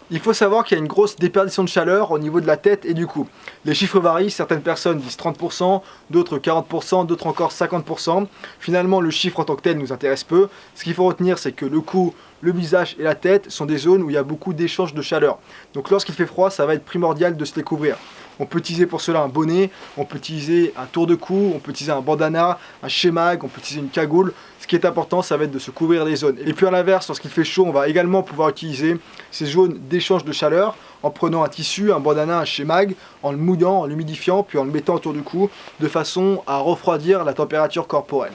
Il faut savoir qu'il y a une grosse déperdition de chaleur au niveau de la tête et du cou. Les chiffres varient, certaines personnes disent 30%, d'autres 40%, d'autres encore 50%. Finalement, le chiffre en tant que tel nous intéresse peu. Ce qu'il faut retenir, c'est que le cou, le visage et la tête sont des zones où il y a beaucoup d'échanges de chaleur. Donc lorsqu'il fait froid, ça va être primordial de se les couvrir. On peut utiliser pour cela un bonnet, on peut utiliser un tour de cou, on peut utiliser un bandana, un shemag, on peut utiliser une cagoule. Ce qui est important, ça va être de se couvrir les zones. Et puis à l'inverse, lorsqu'il fait chaud, on va également pouvoir utiliser ces zones d'échange de chaleur en prenant un tissu, un bandana, un shemag, en le mouillant, en l'humidifiant, puis en le mettant autour du cou, de façon à refroidir la température corporelle.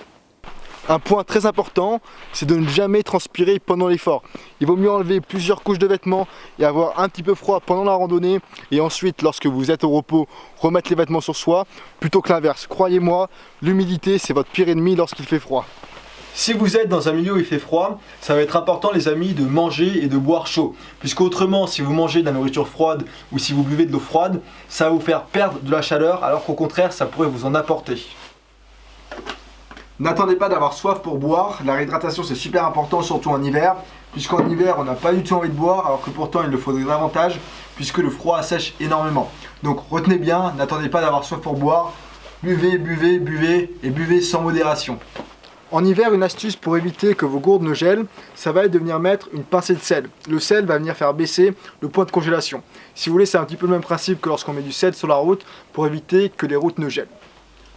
Un point très important, c'est de ne jamais transpirer pendant l'effort. Il vaut mieux enlever plusieurs couches de vêtements et avoir un petit peu froid pendant la randonnée et ensuite, lorsque vous êtes au repos, remettre les vêtements sur soi plutôt que l'inverse. Croyez-moi, l'humidité, c'est votre pire ennemi lorsqu'il fait froid. Si vous êtes dans un milieu où il fait froid, ça va être important les amis de manger et de boire chaud. Puisqu'autrement, si vous mangez de la nourriture froide ou si vous buvez de l'eau froide, ça va vous faire perdre de la chaleur alors qu'au contraire, ça pourrait vous en apporter. N'attendez pas d'avoir soif pour boire, la réhydratation c'est super important surtout en hiver, puisqu'en hiver on n'a pas du tout envie de boire alors que pourtant il le faudrait davantage puisque le froid assèche énormément. Donc retenez bien, n'attendez pas d'avoir soif pour boire, buvez, buvez, buvez et buvez sans modération. En hiver, une astuce pour éviter que vos gourdes ne gèlent, ça va être de venir mettre une pincée de sel. Le sel va venir faire baisser le point de congélation. Si vous voulez, c'est un petit peu le même principe que lorsqu'on met du sel sur la route pour éviter que les routes ne gèlent.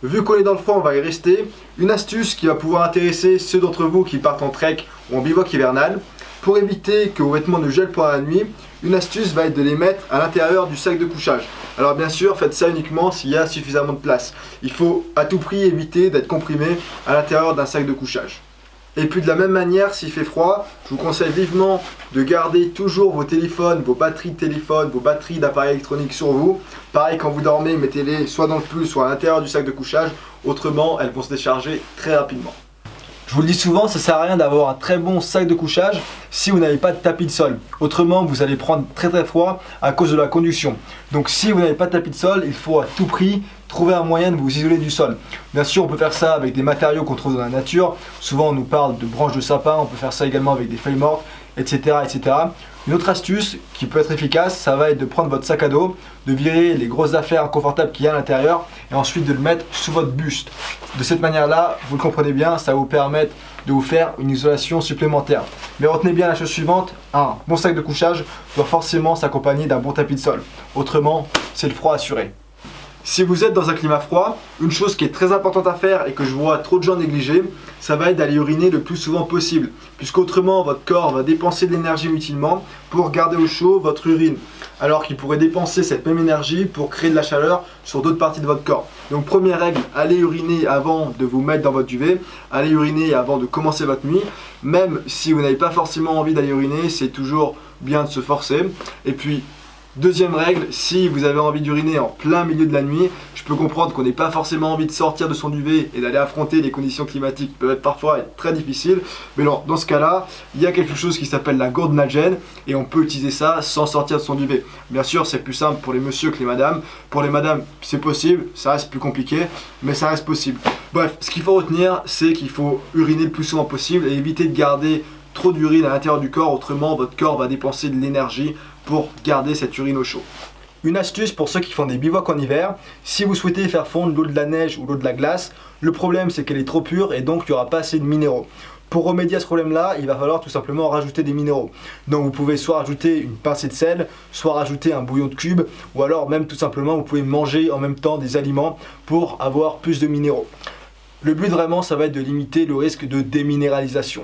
Vu qu'on est dans le froid, on va y rester. Une astuce qui va pouvoir intéresser ceux d'entre vous qui partent en trek ou en bivouac hivernal. Pour éviter que vos vêtements ne gèlent pendant la nuit, une astuce va être de les mettre à l'intérieur du sac de couchage. Alors bien sûr, faites ça uniquement s'il y a suffisamment de place. Il faut à tout prix éviter d'être comprimé à l'intérieur d'un sac de couchage. Et puis de la même manière, s'il fait froid, je vous conseille vivement de garder toujours vos téléphones, vos batteries de téléphone, vos batteries d'appareils électroniques sur vous. Pareil, quand vous dormez, mettez-les soit dans le pull, soit à l'intérieur du sac de couchage. Autrement, elles vont se décharger très rapidement. Je vous le dis souvent, ça sert à rien d'avoir un très bon sac de couchage si vous n'avez pas de tapis de sol. Autrement, vous allez prendre très froid à cause de la conduction. Donc si vous n'avez pas de tapis de sol, il faut à tout prix trouver un moyen de vous isoler du sol. Bien sûr, on peut faire ça avec des matériaux qu'on trouve dans la nature. Souvent, on nous parle de branches de sapin, on peut faire ça également avec des feuilles mortes, etc. etc. Une autre astuce qui peut être efficace, ça va être de prendre votre sac à dos, de virer les grosses affaires inconfortables qu'il y a à l'intérieur et ensuite de le mettre sous votre buste. De cette manière-là, vous le comprenez bien, ça va vous permettre de vous faire une isolation supplémentaire. Mais retenez bien la chose suivante, un bon sac de couchage doit forcément s'accompagner d'un bon tapis de sol. Autrement, c'est le froid assuré. Si vous êtes dans un climat froid, une chose qui est très importante à faire et que je vois trop de gens négliger, ça va être d'aller uriner le plus souvent possible. Puisqu'autrement, votre corps va dépenser de l'énergie inutilement pour garder au chaud votre urine. Alors qu'il pourrait dépenser cette même énergie pour créer de la chaleur sur d'autres parties de votre corps. Donc première règle, allez uriner avant de vous mettre dans votre duvet. Allez uriner avant de commencer votre nuit. Même si vous n'avez pas forcément envie d'aller uriner, c'est toujours bien de se forcer. Et puis, deuxième règle, si vous avez envie d'uriner en plein milieu de la nuit, je peux comprendre qu'on n'ait pas forcément envie de sortir de son duvet et d'aller affronter les conditions climatiques qui peuvent être parfois très difficiles. Mais non, dans ce cas-là, il y a quelque chose qui s'appelle la gourde nalgène et on peut utiliser ça sans sortir de son duvet. Bien sûr, c'est plus simple pour les messieurs que les madames. Pour les madames, c'est possible, ça reste plus compliqué, mais ça reste possible. Bref, ce qu'il faut retenir, c'est qu'il faut uriner le plus souvent possible et éviter de garder trop d'urine à l'intérieur du corps, autrement votre corps va dépenser de l'énergie pour garder cette urine au chaud. Une astuce pour ceux qui font des bivouacs en hiver, si vous souhaitez faire fondre l'eau de la neige ou l'eau de la glace, le problème c'est qu'elle est trop pure et donc il n'y aura pas assez de minéraux. Pour remédier à ce problème-là, il va falloir tout simplement rajouter des minéraux. Donc vous pouvez soit rajouter une pincée de sel, soit rajouter un bouillon de cube, ou alors même tout simplement vous pouvez manger en même temps des aliments pour avoir plus de minéraux. Le but vraiment ça va être de limiter le risque de déminéralisation.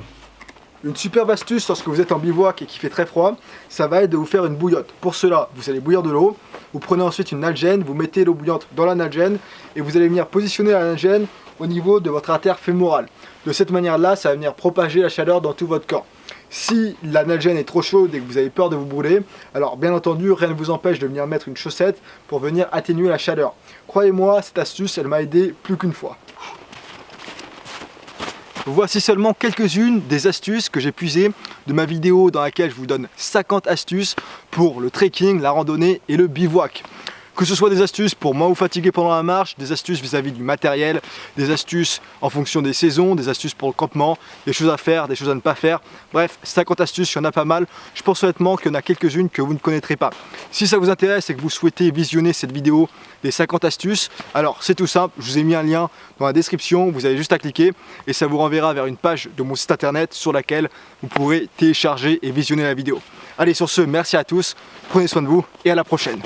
Une superbe astuce lorsque vous êtes en bivouac et qu'il fait très froid, ça va être de vous faire une bouillotte. Pour cela, vous allez bouillir de l'eau, vous prenez ensuite une nalgène, vous mettez l'eau bouillante dans la nalgène et vous allez venir positionner la nalgène au niveau de votre artère fémorale. De cette manière-là, ça va venir propager la chaleur dans tout votre corps. Si la nalgène est trop chaude et que vous avez peur de vous brûler, alors bien entendu, rien ne vous empêche de venir mettre une chaussette pour venir atténuer la chaleur. Croyez-moi, cette astuce, elle m'a aidé plus qu'une fois. Voici seulement quelques-unes des astuces que j'ai puisées de ma vidéo dans laquelle je vous donne 50 astuces pour le trekking, la randonnée et le bivouac. Que ce soit des astuces pour moins vous fatiguer pendant la marche, des astuces vis-à-vis du matériel, des astuces en fonction des saisons, des astuces pour le campement, des choses à faire, des choses à ne pas faire. Bref, 50 astuces, il y en a pas mal. Je pense honnêtement qu'il y en a quelques-unes que vous ne connaîtrez pas. Si ça vous intéresse et que vous souhaitez visionner cette vidéo des 50 astuces, alors c'est tout simple, je vous ai mis un lien dans la description, vous avez juste à cliquer et ça vous renverra vers une page de mon site internet sur laquelle vous pourrez télécharger et visionner la vidéo. Allez, sur ce, merci à tous, prenez soin de vous et à la prochaine.